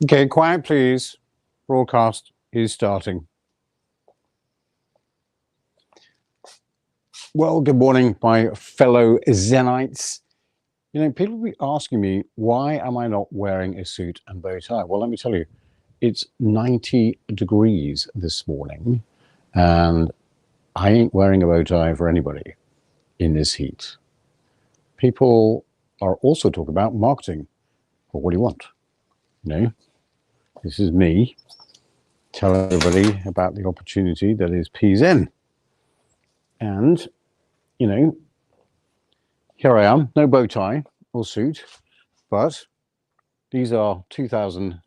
Okay, quiet please. Broadcast is starting. Well, good morning, my fellow Zenites. You know, people will be asking me, why am I not wearing a suit and bow tie? Well, let me tell you, it's 90 degrees this morning, and I ain't wearing a bow tie for anybody in this heat. People are also talking about marketing. Well, what do you want? You know, this is me telling everybody about the opportunity that is PZEN. And, you know, here I am, no bow tie or suit, but these are $2,000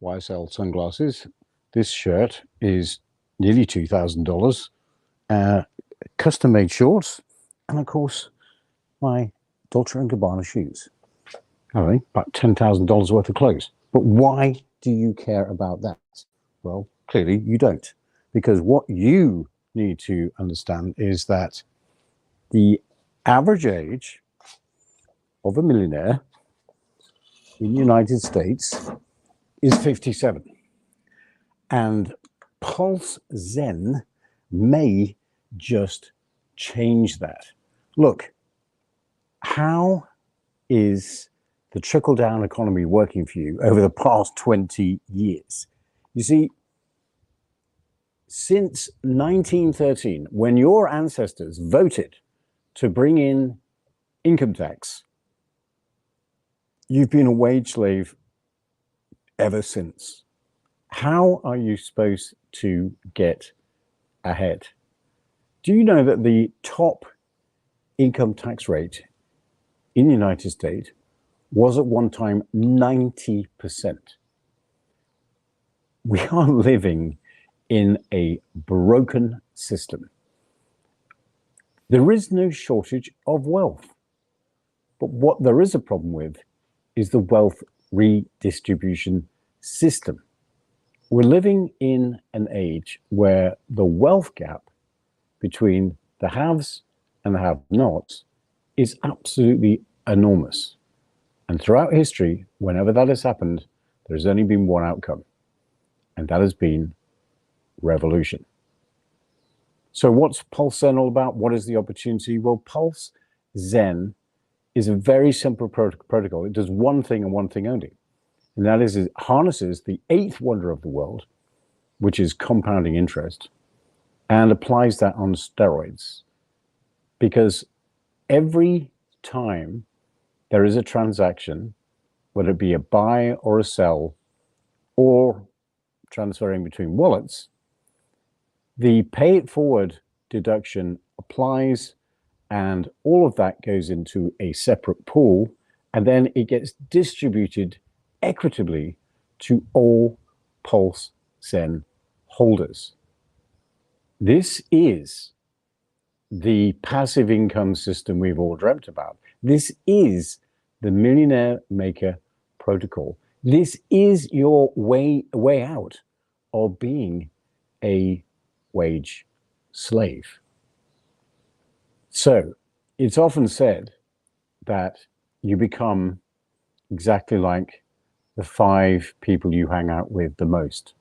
YSL sunglasses. This shirt is nearly $2,000, custom-made shorts, and of course, my Dolce & Gabbana shoes. All right, about $10,000 worth of clothes. But why do you care about that? Well, clearly you don't, because what you need to understand is that the average age of a millionaire in the United States is 57. And PulseZen may just change that. Look, how is the trickle-down economy working for you over the past 20 years? You see, since 1913, when your ancestors voted to bring in income tax, you've been a wage slave ever since. How are you supposed to get ahead? Do you know that the top income tax rate in the United States was at one time 90%? We are living in a broken system. There is no shortage of wealth, but what there is a problem with is the wealth redistribution system. We're living in an age where the wealth gap between the haves and the have-nots is absolutely enormous. And throughout history, whenever that has happened, there's only been one outcome, and that has been revolution. So what's PulseZen all about? What is the opportunity? Well, PulseZen is a very simple protocol. It does one thing and one thing only, and that is it harnesses the eighth wonder of the world, which is compounding interest, and applies that on steroids. Because every time there is a transaction, whether it be a buy or a sell or transferring between wallets, the pay it forward deduction applies, and all of that goes into a separate pool, and then it gets distributed equitably to all PulseZen holders. This is the passive income system we've all dreamt about. This is the Millionaire Maker Protocol. This is your way out of being a wage slave. So it's often said that you become exactly like the 5 people you hang out with the most.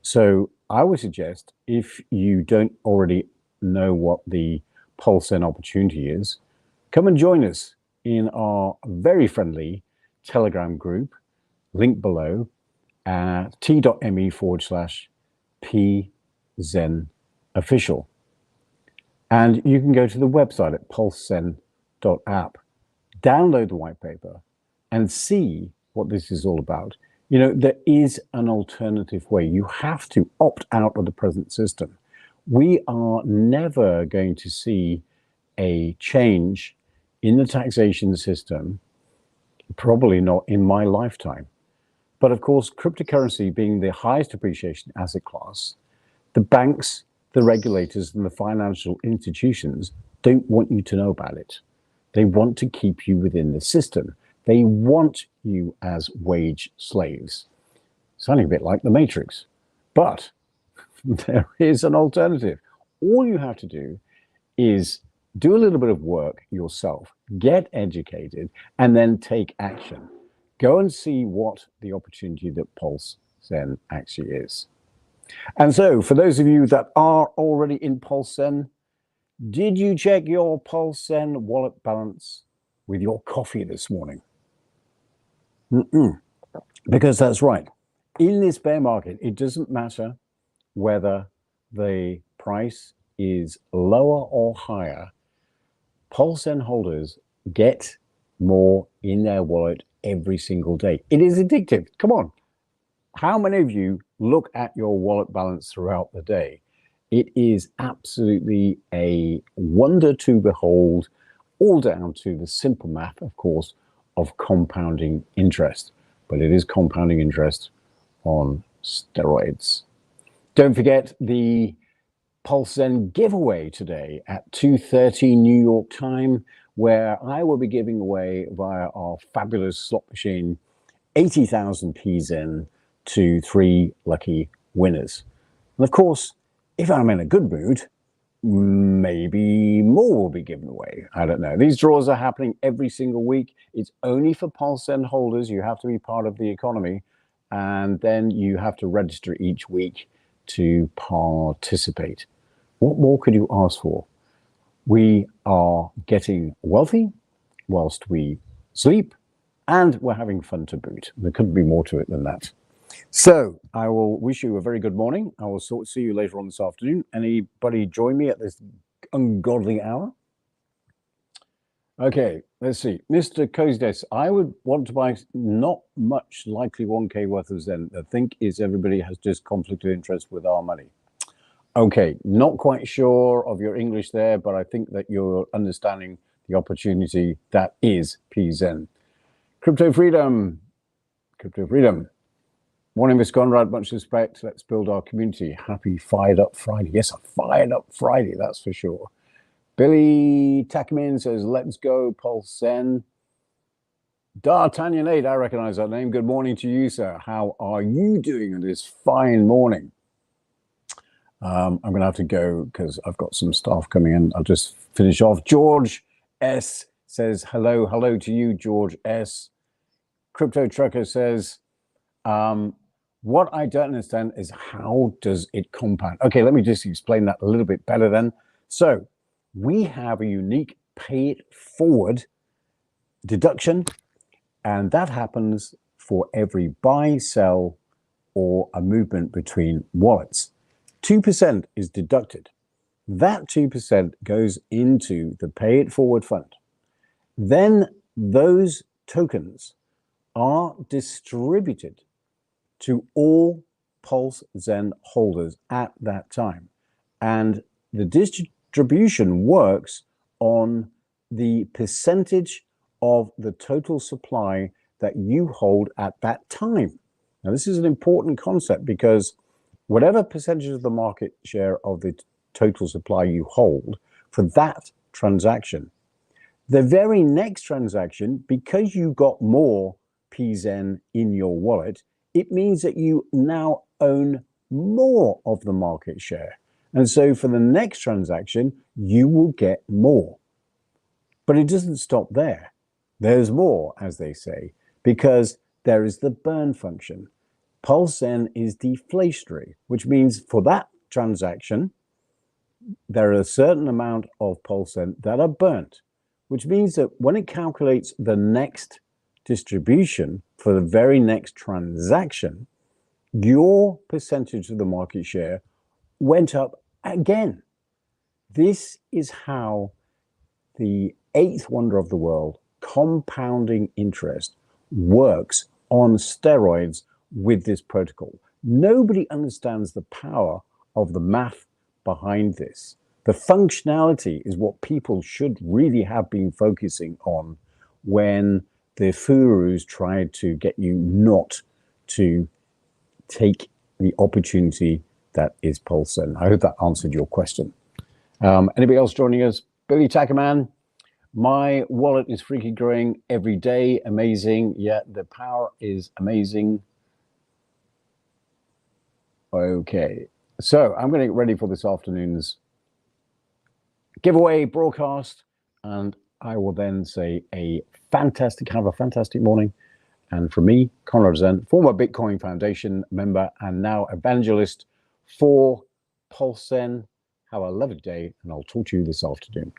So I would suggest, if you don't already know what the PulseZen opportunity is, come and join us in our very friendly Telegram group, link below, at t.me/PZEN official. And you can go to the website at pulsezen.app, download the white paper, and see what this is all about. You know, there is an alternative way. You have to opt out of the present system. We are never going to see a change in the taxation system, probably not in my lifetime. But of course, cryptocurrency being the highest appreciation asset class, the banks, the regulators, and the financial institutions don't want you to know about it. They want to keep you within the system. They want you as wage slaves. Sounding a bit like the Matrix, but there is an alternative. All you have to do is do a little bit of work yourself, get educated, and then take action. go and see what the opportunity that PulseZen actually is. And so for those of you that are already in PulseZen, did you check your PulseZen wallet balance with your coffee this morning? Because that's right. In this bear market, it doesn't matter whether the price is lower or higher. PulseZen holders get more in their wallet every single day. It is addictive. Come on. How many of you look at your wallet balance throughout the day? It is absolutely a wonder to behold, all down to the simple math, of course, of compounding interest. But it is compounding interest on steroids. Don't forget the PulseZen giveaway today at 2:30 New York time, where I will be giving away via our fabulous slot machine 80,000 PZEN to 3 lucky winners. And of course, if I'm in a good mood, maybe more will be given away. I don't know. These draws are happening every single week. It's only for PulseZen holders. You have to be part of the economy, and then you have to register each week to participate. What more could you ask for? We are getting wealthy whilst we sleep, and we're having fun to boot. There couldn't be more to it than that. So I will wish you a very good morning. I will see you later on this afternoon. Anybody join me at this ungodly hour? Okay, let's see. Mr. Kozdes, I would want to buy not much, likely 1K worth of Zen. I think is everybody has just conflict of interest with our money. Okay, not quite sure of your English there, but I think that you're understanding the opportunity that is PZEN. Crypto freedom. Crypto freedom. Morning, Miss Conrad. Much respect. Let's build our community. Happy Fired Up Friday. Yes, a Fired Up Friday, that's for sure. Billy Tackman says, let's go, PulseZen. D'Artagnan 8, I recognize that name. Good morning to you, sir. How are you doing on this fine morning? I'm going to have to go because I've got some staff coming in. I'll just finish off. George S says, hello. Hello to you, George S. Crypto Trucker says, what I don't understand is how does it compound? Okay, let me just explain that a little bit better then. So we have a unique pay it forward deduction, and that happens for every buy, sell, or a movement between wallets. 2% is deducted. That 2% goes into the pay it forward fund. Then those tokens are distributed to all PulseZen holders at that time. And the distribution works on the percentage of the total supply that you hold at that time. Now, this is an important concept because whatever percentage of the market share of the total supply you hold for that transaction, the very next transaction, because you got more PZEN in your wallet, it means that you now own more of the market share. And so for the next transaction, you will get more. But it doesn't stop there. There's more, as they say, because there is the burn function. PulseZen is deflationary, which means for that transaction, there are a certain amount of PulseZen that are burnt, which means that when it calculates the next distribution for the very next transaction, your percentage of the market share went up again. This is how the eighth wonder of the world, compounding interest, works on steroids with this protocol. Nobody understands the power of the math behind this. The functionality is what people should really have been focusing on when the Furus tried to get you not to take the opportunity that is PulseZen. I hope that answered your question. Anybody else joining us? Billy Tackerman, my wallet is freaking growing every day. Amazing. Yeah, the power is amazing. Okay, so I'm going to get ready for this afternoon's giveaway broadcast, and I will then say have a fantastic morning, And from me, Conrad Zen, former Bitcoin Foundation member and now evangelist for PulseZen. Have a lovely day, and I'll talk to you this afternoon.